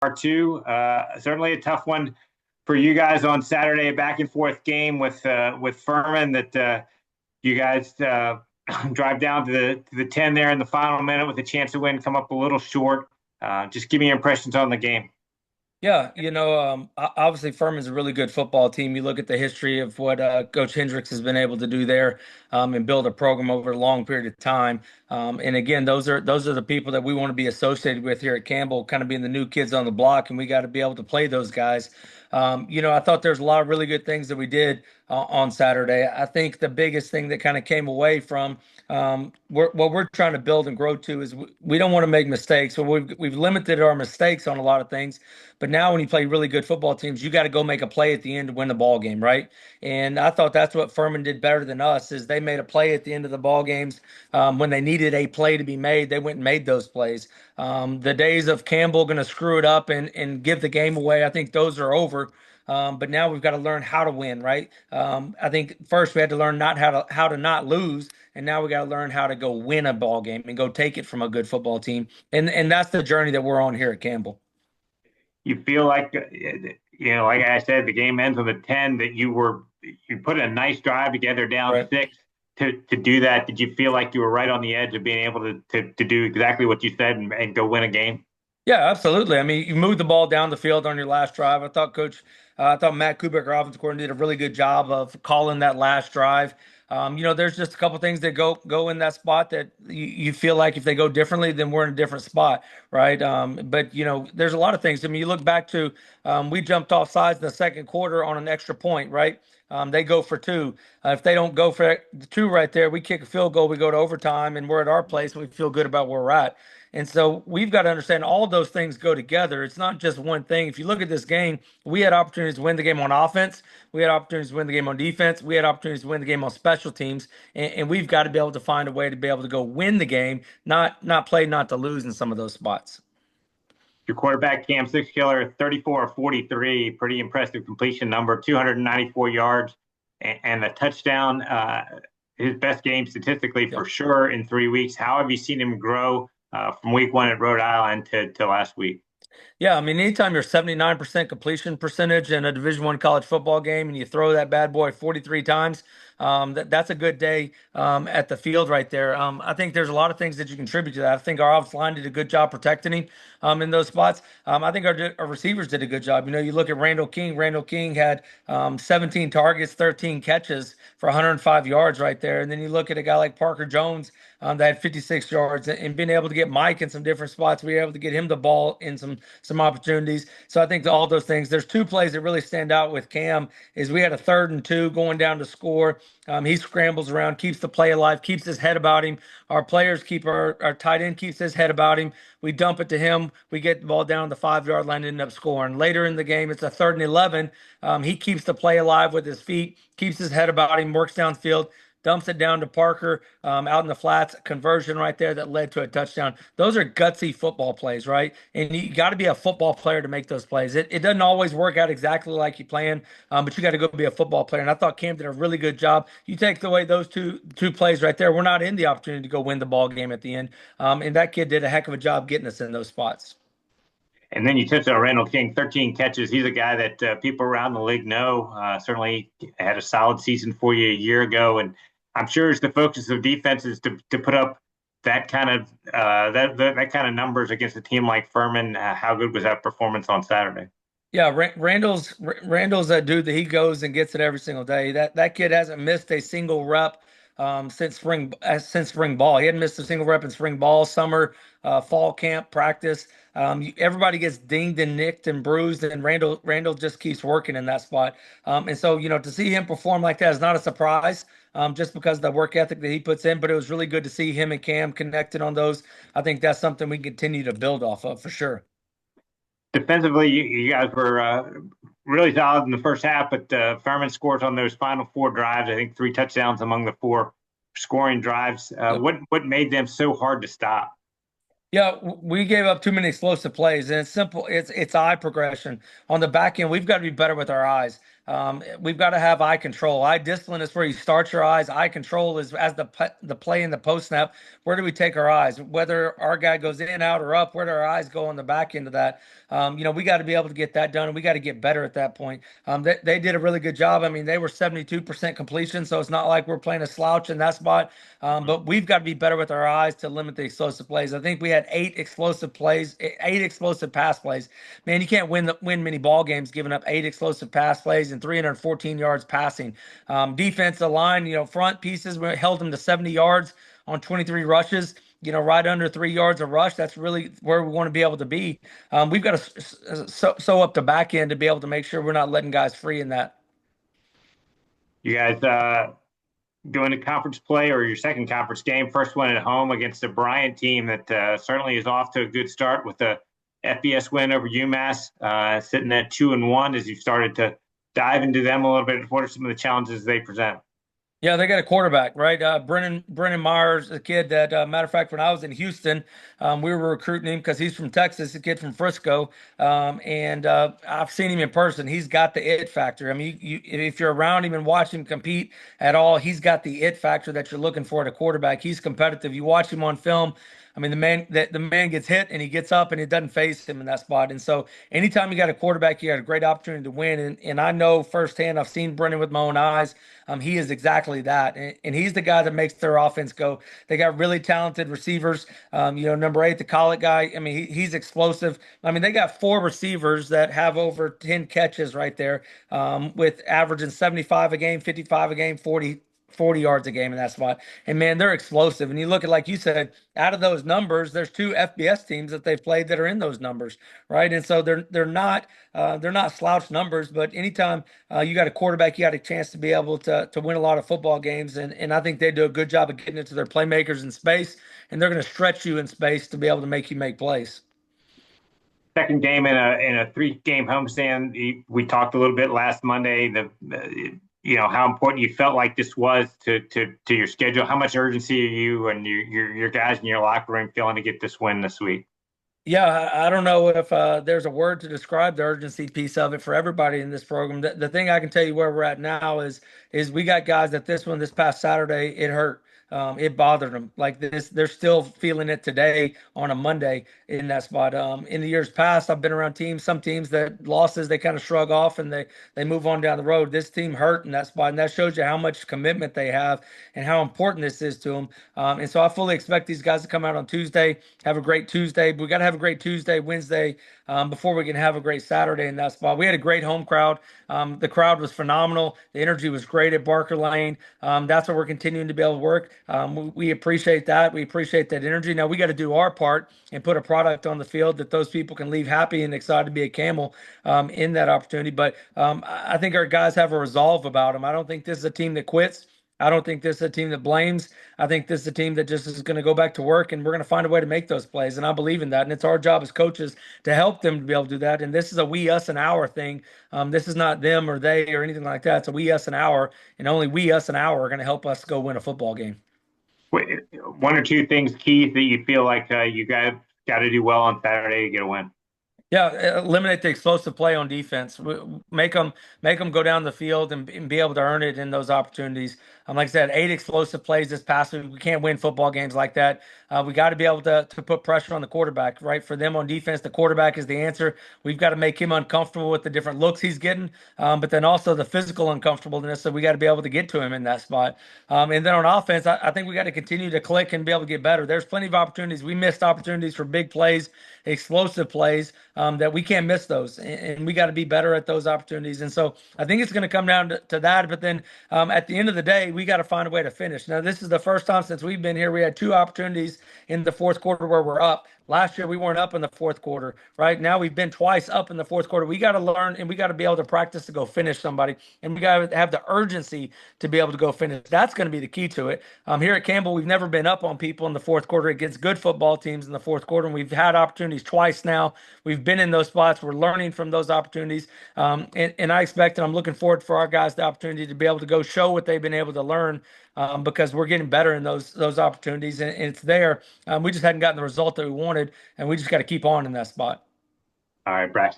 are too. Certainly a tough one for you guys on Saturday, a back and forth game with Furman that you guys drive down to the 10 there in the final minute with a chance to win, come up a little short. Just give me your impressions on the game. Yeah, obviously Furman's a really good football team. You look at the history of what Coach Hendricks has been able to do there, and build a program over a long period of time. And again, those are the people that we want to be associated with here at Campbell, kind of being the new kids on the block, and we got to be able to play those guys. I thought there's a lot of really good things that we did on Saturday. I think the biggest thing that kind of came away from what we're trying to build and grow to is we don't want to make mistakes. So we've limited our mistakes on a lot of things. But now when you play really good football teams, you got to go make a play at the end to win the ball game, right? And I thought that's what Furman did better than us is they made a play at the end of the ball games when they needed a play to be made. They went and made those plays. The days of Campbell going to screw it up and give the game away, I think those are over. But now we've got to learn how to win, right? I think first we had to learn not how to not lose, and now we got to learn how to go win a ball game and go take it from a good football team. And that's the journey that we're on here at Campbell. You feel like, like I said, the game ends with a 10 that you put a nice drive together down Right. six to do that. Did you feel like you were right on the edge of being able to do exactly what you said and go win a game? Yeah, absolutely. I mean, you moved the ball down the field on your last drive. I thought Matt Kubik, our offensive coordinator, did a really good job of calling that last drive. There's just a couple things that go in that spot that you feel like if they go differently, then we're in a different spot, right? But there's a lot of things. I mean, you look back to we jumped off sides in the second quarter on an extra point, right? They go for two. If they don't go for the two right there, we kick a field goal, we go to overtime, and we're at our place, and we feel good about where we're at. And so we've got to understand all of those things go together. It's not just one thing. If you look at this game, we had opportunities to win the game on offense. We had opportunities to win the game on defense. We had opportunities to win the game on special teams. And we've got to be able to find a way to be able to go win the game, not play not to lose in some of those spots. Your quarterback, Cam Six-Killer, 34 of 43, pretty impressive completion number, 294 yards and a touchdown. His best game statistically for sure in 3 weeks. How have you seen him grow from week one at Rhode Island to last week? Yeah, I mean, anytime you're 79% completion percentage in a Division One college football game and you throw that bad boy 43 times, that's a good day at the field right there. I think there's a lot of things that you contribute to that. I think our offensive line did a good job protecting him in those spots. I think our receivers did a good job. You look at Randall King. Randall King had 17 targets, 13 catches for 105 yards right there. And then you look at a guy like Parker Jones that had 56 yards and being able to get Mike in some different spots. We were able to get him the ball in some opportunities. So I think all those things. There's two plays that really stand out with Cam. Is we had a 3rd and 2 going down to score. He scrambles around, keeps the play alive, keeps his head about him. Our players keep our tight end keeps his head about him. We dump it to him. We get the ball down the 5-yard line and end up scoring. Later in the game, it's a 3rd and 11. He keeps the play alive with his feet, keeps his head about him, works downfield, dumps it down to Parker out in the flats, conversion right there that led to a touchdown. Those are gutsy football plays, right? And you got to be a football player to make those plays. It doesn't always work out exactly like you plan, but you got to go be a football player. And I thought Cam did a really good job. You take away those two plays right there, we're not in the opportunity to go win the ball game at the end. And that kid did a heck of a job getting us in those spots. And then you touched on Randall King, 13 catches. He's a guy that people around the league know. Certainly had a solid season for you a year ago, and I'm sure it's the focus of defenses to put up that kind of that kind of numbers against a team like Furman. How good was that performance on Saturday? Yeah, Randall's that dude that he goes and gets it every single day. That kid hasn't missed a single rep since spring ball. He hadn't missed a single rep in spring ball, summer, fall camp, practice. Everybody gets dinged and nicked and bruised, and Randall just keeps working in that spot. And so to see him perform like that is not a surprise. Just because of the work ethic that he puts in, but it was really good to see him and Cam connected on those. I think that's something we continue to build off of for sure. Defensively, you guys were really solid in the first half, but Furman scores on those final 4 drives. I think 3 touchdowns among the 4 scoring drives. Yep. What made them so hard to stop? Yeah, we gave up too many explosive plays, and it's simple. It's eye progression on the back end. We've got to be better with our eyes. We've got to have eye control. Eye discipline is where you start your eyes. Eye control is as the play in the post snap. Where do we take our eyes? Whether our guy goes in, out, or up, where do our eyes go on the back end of that? We got to be able to get that done, and we got to get better at that point. They did a really good job. I mean, they were 72% completion, so it's not like we're playing a slouch in that spot. But we've got to be better with our eyes to limit the explosive plays. I think we had 8 explosive pass plays. Man, you can't win many ball games giving up 8 explosive pass plays and 314 yards passing. Defensive line, front pieces, we held them to 70 yards on 23 rushes. Right under 3 yards a rush. That's really where we want to be able to be. We've got to sew up the back end to be able to make sure we're not letting guys free in that. You guys doing a conference play or your second conference game, first one at home against the Bryant team that certainly is off to a good start with the FBS win over UMass, sitting at 2-1 as you've started to dive into them a little bit. What are some of the challenges they present? Yeah, they got a quarterback, right? Brennan Myers, a kid that, matter of fact, when I was in Houston, we were recruiting him because he's from Texas, a kid from Frisco, and I've seen him in person. He's got the it factor. I mean, if you're around him and watch him compete at all, he's got the it factor that you're looking for at a quarterback. He's competitive. You watch him on film. I mean, the man gets hit and he gets up and it doesn't phase him in that spot. And so, anytime you got a quarterback, you got a great opportunity to win. And I know firsthand, I've seen Brennan with my own eyes. He is exactly that, and he's the guy that makes their offense go. They got really talented receivers. Number 8, the Collett guy. I mean, he's explosive. I mean, they got 4 receivers that have over 10 catches right there, with averaging 75 a game, 55 a game, 40 yards a game in that spot. And man, they're explosive. And you look at, like you said, out of those numbers, there's 2 FBS teams that they've played that are in those numbers, right? And so they're not slouch numbers, but anytime you got a quarterback, you got a chance to be able to win a lot of football games. And I think they do a good job of getting into their playmakers in space, and they're going to stretch you in space to be able to make you make plays. Second game in a 3-game homestand. We talked a little bit last Monday. How important you felt like this was to your schedule. How much urgency are you and your guys in your locker room feeling to get this win this week? Yeah, I don't know if there's a word to describe the urgency piece of it for everybody in this program. The thing I can tell you where we're at now is we got guys that this past Saturday, it hurt. It bothered them like this. They're still feeling it today on a Monday in that spot. In the years past, I've been around some teams that losses, they kind of shrug off and they move on down the road. This team hurt in that spot, and that shows you how much commitment they have and how important this is to them. And so I fully expect these guys to come out on Tuesday, have a great Tuesday. We got to have a great Tuesday, Wednesday, before we can have a great Saturday in that spot. We had a great home crowd. The crowd was phenomenal. The energy was great at Barker Lane. That's what we're continuing to be able to work. We appreciate that. We appreciate that energy. Now we got to do our part and put a product on the field that those people can leave happy and excited to be a Camel in that opportunity. But I think our guys have a resolve about them. I don't think this is a team that quits. I don't think this is a team that blames. I think this is a team that just is going to go back to work, and we're going to find a way to make those plays. And I believe in that. And it's our job as coaches to help them to be able to do that. And this is a we, us, and our thing. This is not them or they or anything like that. It's a we, us, and our. And only we, us, and our are going to help us go win a football game. One or two things, Keith, that you feel like you guys got to do well on Saturday to get a win? Yeah, eliminate the explosive play on defense. Make them go down the field and be able to earn it in those opportunities. Like I said, 8 explosive plays this past week. We can't win football games like that. We got to be able to put pressure on the quarterback, right? For them on defense, the quarterback is the answer. We've got to make him uncomfortable with the different looks he's getting, but then also the physical uncomfortableness. So we got to be able to get to him in that spot. And then on offense, I think we got to continue to click and be able to get better. There's plenty of opportunities. We missed opportunities for big plays, explosive plays, that we can't miss those, and we got to be better at those opportunities. And so I think it's going to come down to that. But then at the end of the day, we got to find a way to finish. Now, this is the first time since we've been here we had 2 opportunities in the fourth quarter where we're up. Last year, we weren't up in the fourth quarter, right? Now we've been twice up in the fourth quarter. We got to learn, and we got to be able to practice to go finish somebody, and we got to have the urgency to be able to go finish. That's going to be the key to it. Here at Campbell, we've never been up on people in the fourth quarter against good football teams in the fourth quarter, and we've had opportunities twice now. We've been in those spots. We're learning from those opportunities, and I expect, and I'm looking forward for our guys the opportunity to be able to go show what they've been able to learn, because we're getting better in those opportunities, and it's there. We just hadn't gotten the result that we wanted, and we just got to keep on in that spot. All right, Braxton.